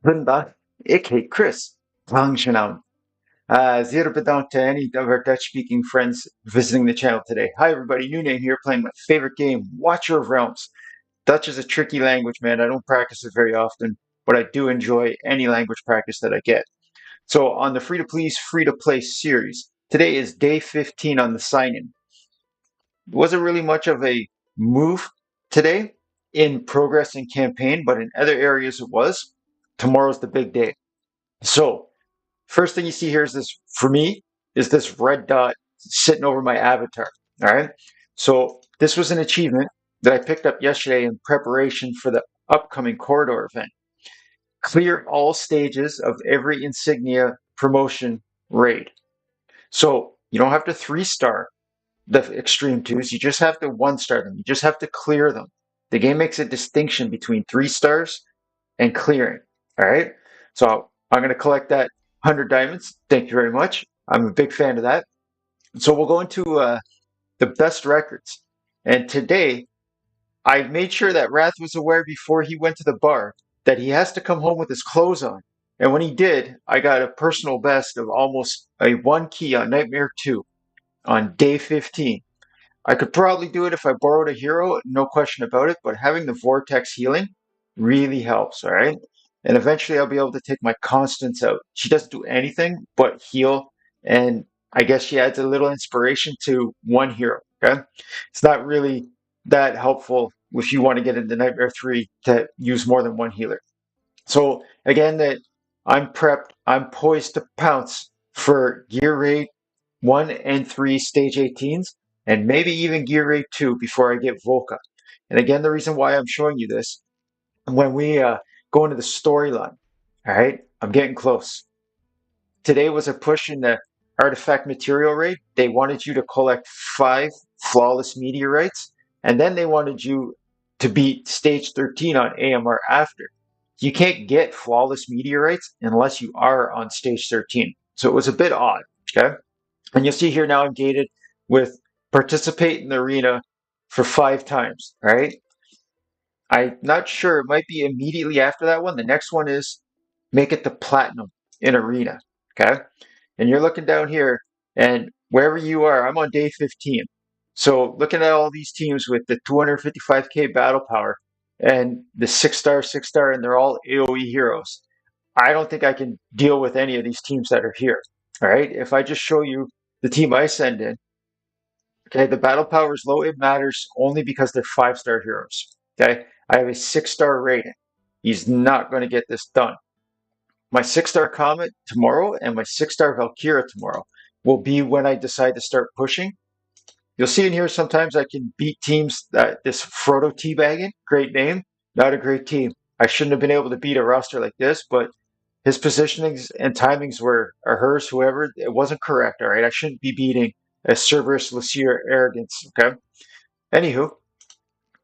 Guten Tag, ik heet Chris. Aangenaam. Zeer bedankt to any of our Dutch-speaking friends visiting the channel today. Hi everybody, new name here, playing my favorite game, Watcher of Realms. Dutch is a tricky language, man. I don't practice it very often, but I do enjoy any language practice that I get. So on the free-to-please, free-to-play series, today is day 15 on the sign-in. It wasn't really much of a move today in progress and campaign, but in other areas it was. Tomorrow's the big day. So first thing you see here is this, for me, is this red dot sitting over my avatar. All right. So this was an achievement that I picked up yesterday in preparation for the upcoming corridor event. Clear all stages of every insignia promotion raid. So you don't have to 3-star the extreme twos. You just have to 1-star them. You just have to clear them. The game makes a distinction between 3 stars and clearing. All right. So I'm going to collect that 100 diamonds. Thank you very much. I'm a big fan of that. So we'll go into the best records. And today, I made sure that Wrath was aware before he went to the bar that he has to come home with his clothes on. And when he did, I got a personal best of almost a 1 key on Nightmare 2 on day 15. I could probably do it if I borrowed a hero, no question about it, but having the vortex healing really helps, all right? And eventually I'll be able to take my Constance out. She doesn't do anything but heal, and I guess she adds a little inspiration to one hero, okay? It's not really that helpful if you want to get into Nightmare 3 to use more than one healer. So again, that I'm prepped, I'm poised to pounce for Gear Raid 1 and 3 Stage 18s, and maybe even Gear Raid 2 before I get Volca. And again, the reason why I'm showing you this, when we go into the storyline, all right, I'm getting close. Today was a push in the Artifact Material Raid. They wanted you to collect 5 flawless meteorites, and then they wanted you to beat Stage 13 on AMR after. You can't get flawless meteorites unless you are on Stage 13. So it was a bit odd, okay? And you'll see here now I'm gated with participate in the arena for 5 times, right? I'm not sure. It might be immediately after that one. The next one is make it to platinum in arena, okay? And you're looking down here, and wherever you are, I'm on day 15. So looking at all these teams with the 255k battle power and the 6-star, 6-star, and they're all AoE heroes. I don't think I can deal with any of these teams that are here. All right. If I just show you the team I send in, okay, the battle power is low. It matters only because they're 5-star heroes. Okay. I have a 6-star rating. He's not going to get this done. My 6-star Comet tomorrow and my 6-star Valkyria tomorrow will be when I decide to start pushing. You'll see in here sometimes I can beat teams that this Frodo teabagging, great name, not a great team. I shouldn't have been able to beat a roster like this, but his positionings and timings were or hers, whoever, it wasn't correct. All right. I shouldn't be beating a Cerberus Lucier arrogance. Okay. Anywho,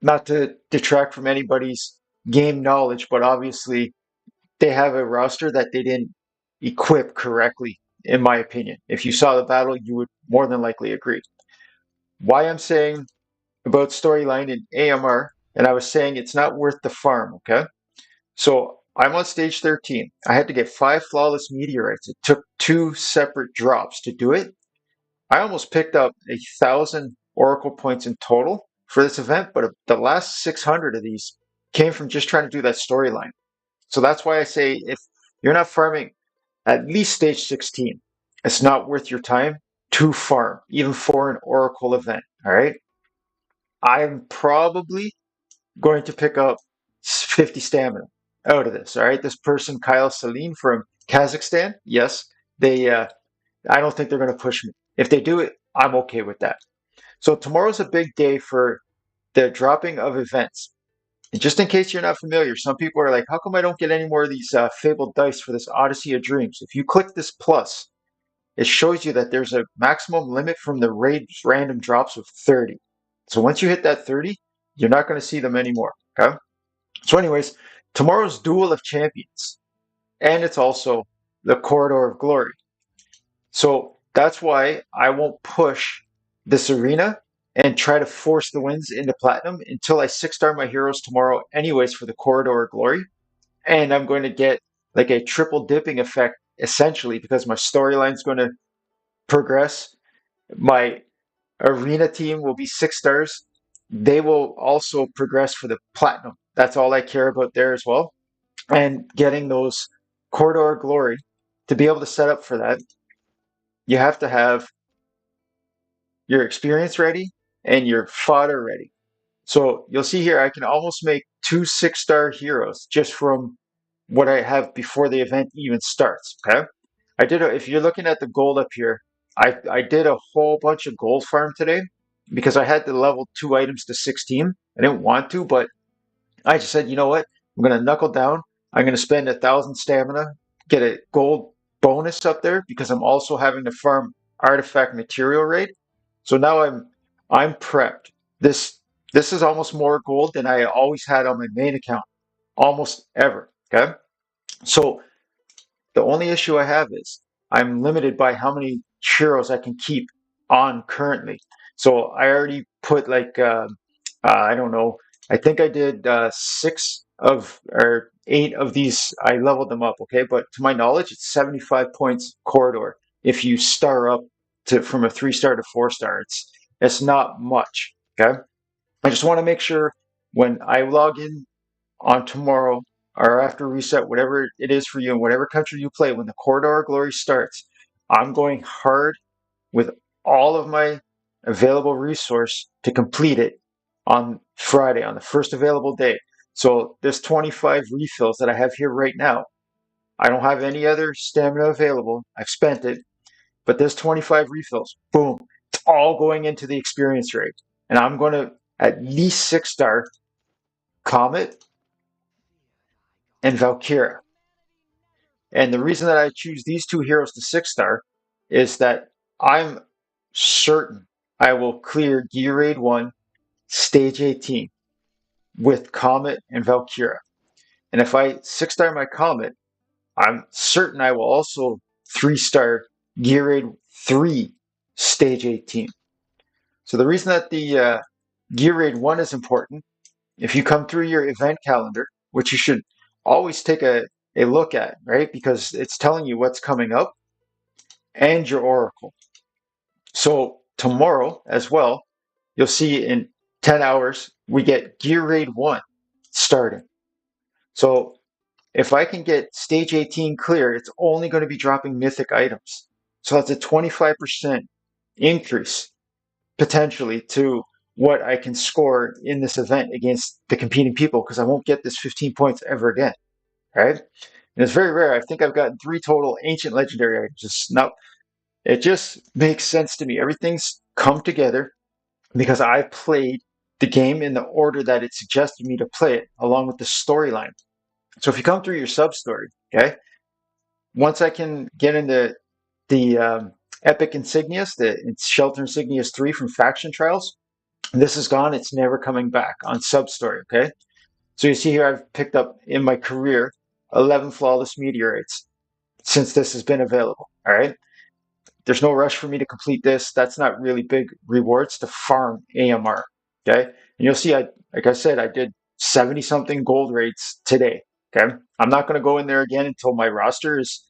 not to detract from anybody's game knowledge, but obviously they have a roster that they didn't equip correctly, in my opinion. If you saw the battle, you would more than likely agree. Why I'm saying about storyline in AMR, and I was saying it's not worth the farm, okay? So I'm on stage 13. I had to get 5 flawless meteorites. It took 2 separate drops to do it. I almost picked up 1,000 Oracle points in total for this event, but the last 600 of these came from just trying to do that storyline. So that's why I say if you're not farming at least stage 16, it's not worth your time to farm, even for an Oracle event. All right. I'm probably going to pick up 50 stamina out of this. All right. This person, Kyle Saline from Kazakhstan, yes, they, I don't think they're going to push me. If they do it, I'm okay with that. So tomorrow's a big day for the dropping of events. And just in case you're not familiar, some people are like, how come I don't get any more of these fabled dice for this Odyssey of Dreams? If you click this plus, it shows you that there's a maximum limit from the raid random drops of 30. So once you hit that 30, you're not going to see them anymore. Okay. So, anyways, tomorrow's Duel of Champions, and it's also the Corridor of Glory. So that's why I won't push this arena and try to force the wins into platinum until I 6-star my heroes tomorrow, anyways, for the Corridor of Glory. And I'm going to get like a triple dipping effect, essentially, because my storyline's going to progress. My arena team will be 6 stars. They will also progress for the platinum. That's all I care about there as well. And getting those corridor glory to be able to set up for that, you have to have your experience ready and your fodder ready. So you'll see here, I can almost make two 6 star heroes just from what I have before the event even starts. Okay. If you're looking at the gold up here, I did a whole bunch of gold farm today because I had to level 2 items to 16. I didn't want to, but I just said, you know what? I'm going to knuckle down. I'm going to spend 1,000 stamina, get a gold bonus up there because I'm also having to farm artifact material raid. So now I'm prepped. This this is almost more gold than I always had on my main account, almost ever. Okay, so the only issue I have is I'm limited by how many churros I can keep on currently. So I already put like I don't know. I think I did 6 or 8 of these. I leveled them up. Okay, but to my knowledge, it's 75 points corridor if you star up to from a 3 star to 4 star. It's not much. Okay, I just want to make sure when I log in on tomorrow or after reset, whatever it is for you in whatever country you play, when the Corridor of Glory starts, I'm going hard with all of my available resource to complete it on Friday, on the first available day. So this 25 refills that I have here right now, I don't have any other stamina available. I've spent it, but this 25 refills, boom, it's all going into the experience rate. And I'm going to at least 6 star Comet and Valkyria. And the reason that I choose these two heroes to 6 star is that I'm certain I will clear Gear Raid 1, Stage 18 with Comet and Valkyria. And if I 6 star my Comet, I'm certain I will also 3 star Gear Raid 3, Stage 18. So the reason that the Gear Raid 1 is important, if you come through your event calendar, which you should always take a look at, right? Because it's telling you what's coming up and your oracle. So tomorrow as well, you'll see in 10 hours, we get Gear Raid 1 starting. So if I can get stage 18 clear, it's only going to be dropping mythic items. So that's a 25% increase potentially to what I can score in this event against the competing people because I won't get this 15 points ever again, right? And it's very rare. I think I've gotten 3 total ancient legendary items. It just makes sense to me. Everything's come together because I played the game in the order that it suggested me to play it, along with the storyline. So if you come through your sub story, okay, once I can get into the epic insignias, the Shelter Insignias 3 from Faction Trials, this is gone. It's never coming back on sub story, okay? So you see here, I've picked up in my career 11 flawless meteorites since this has been available, all right? There's no rush for me to complete this. That's not really big rewards to farm AMR. Okay. And you'll see, like I said, I did 70 something gold rates today. Okay. I'm not going to go in there again until my roster is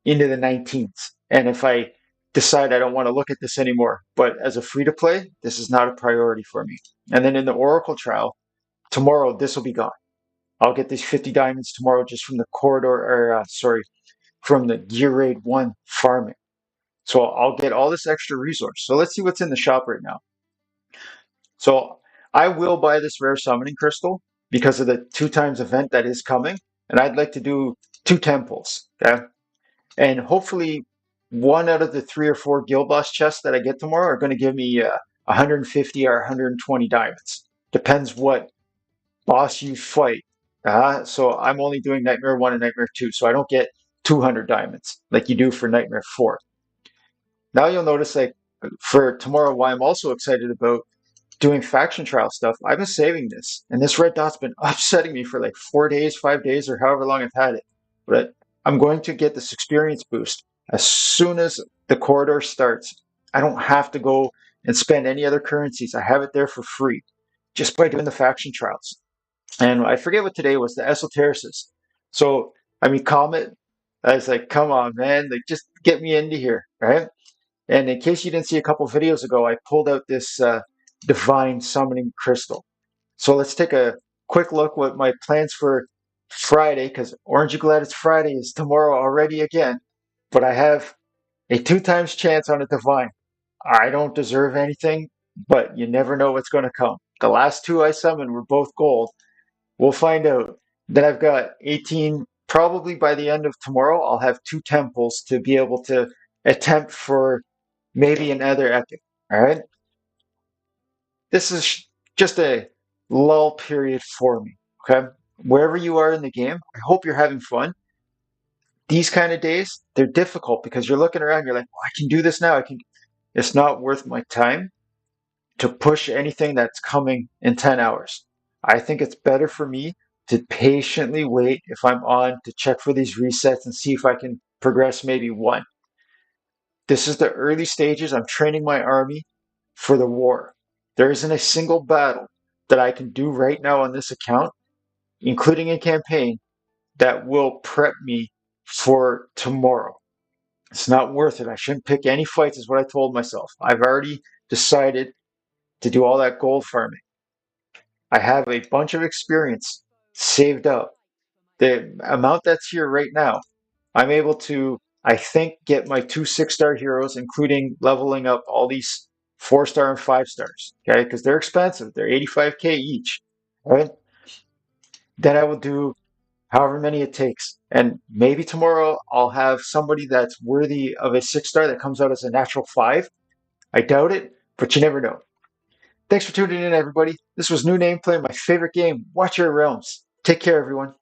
into the 19th. And if I decide I don't want to look at this anymore, but as a free to play, this is not a priority for me. And then in the Oracle trial, tomorrow, this will be gone. I'll get these 50 diamonds tomorrow just from the corridor, or from the Gear Raid 1 farming. So I'll get all this extra resource. So let's see what's in the shop right now. So I will buy this rare summoning crystal because of the 2 times event that is coming. And I'd like to do 2 temples. Okay. And hopefully 1 out of the 3 or 4 guild boss chests that I get tomorrow are going to give me 150 or 120 diamonds. Depends what boss you fight. So I'm only doing Nightmare 1 and Nightmare 2. So I don't get 200 diamonds like you do for Nightmare 4. Now you'll notice, like, for tomorrow, why I'm also excited about doing faction trial stuff. I've been saving this, and this red dot's been upsetting me for like 4 days, 5 days, or however long I've had it. But I'm going to get this experience boost as soon as the corridor starts. I don't have to go and spend any other currencies. I have it there for free just by doing the faction trials. And I forget what today was, the esotericists. So I mean, Comet. I was like, come on, man, like just get me into here, right? And in case you didn't see a couple videos ago, I pulled out this divine summoning crystal. So let's take a quick look what my plans for Friday, because Orange You Glad It's Friday is tomorrow already again. But I have a two times chance on a divine. I don't deserve anything, but you never know what's going to come. The last two I summoned were both gold. We'll find out. Then I've got 18, probably by the end of tomorrow, I'll have two temples to be able to attempt for maybe another epic. All right. This is just a lull period for me. Okay. Wherever you are in the game, I hope you're having fun. These kind of days, they're difficult because you're looking around, you're like, oh, I can do this now. I can. It's not worth my time to push anything that's coming in 10 hours. I think it's better for me to patiently wait if I'm on to check for these resets and see if I can progress maybe one. This is the early stages. I'm training my army for the war. There isn't a single battle that I can do right now on this account, including a campaign, that will prep me for tomorrow. It's not worth it. I shouldn't pick any fights, is what I told myself. I've already decided to do all that gold farming. I have a bunch of experience saved up. The amount that's here right now, I'm able to, I think, get my two 6-star heroes, including leveling up all these 4-star and 5-stars. Okay, because they're expensive. They're 85K each. Right? Then I will do however many it takes. And maybe tomorrow I'll have somebody that's worthy of a 6-star that comes out as a natural 5. I doubt it, but you never know. Thanks for tuning in, everybody. This was New Name playing my favorite game, Watch Your Realms. Take care, everyone.